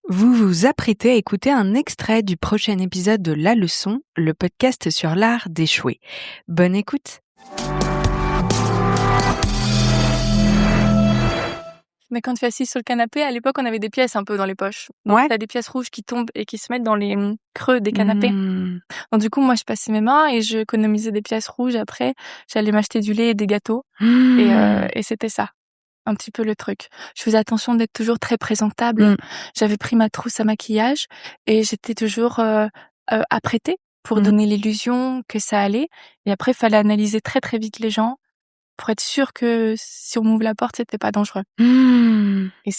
Vous vous apprêtez à écouter un extrait du prochain épisode de La Leçon, le podcast sur l'art d'échouer. Bonne écoute. Mais quand tu es assise sur le canapé, à l'époque, on avait des pièces un peu dans les poches. Donc, Ouais. t'as des pièces rouges qui tombent et qui se mettent dans les creux des canapés. Mmh. Donc, du coup, moi, je passais mes mains et je économisais des pièces rouges. Après, j'allais m'acheter du lait et des gâteaux. Mmh. Et c'était ça, un petit peu le truc. Je faisais attention d'être toujours très présentable. Mmh. J'avais pris ma trousse à maquillage et j'étais toujours apprêtée pour Mmh. donner l'illusion que ça allait. Et après, il fallait analyser très, très vite les gens pour être sûr que si on m'ouvre la porte, c'était pas dangereux. Mmh. Et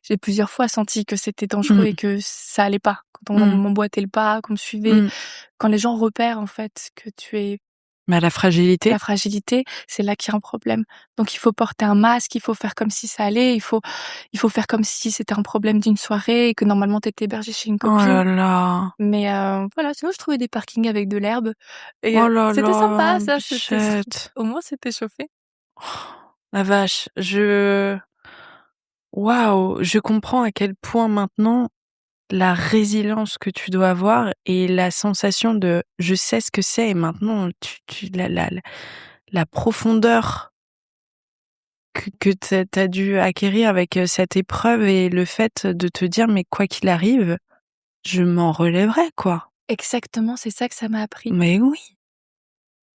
j'ai plusieurs fois senti que c'était dangereux Mmh. et que ça allait pas. Quand on Mmh. m'emboîtait le pas, qu'on me suivait, Mmh. quand les gens repèrent, en fait, que tu es La fragilité. la fragilité, c'est là qu'il y a un problème. Donc il faut porter un masque, il faut faire comme si ça allait, il faut faire comme si c'était un problème d'une soirée et que normalement t'étais hébergé chez une Oh là copine. là. Mais voilà, sinon je trouvais des parkings avec de l'herbe et Oh là c'était là, sympa ça, bichette. au moins c'était chauffé. La vache, waouh, je comprends à quel point maintenant la résilience que tu dois avoir et la sensation de je sais ce que c'est et maintenant la profondeur que tu dû acquérir avec cette épreuve et le fait de te dire mais quoi qu'il arrive, je m'en relèverai quoi. Exactement, c'est ça que ça m'a appris. Mais oui.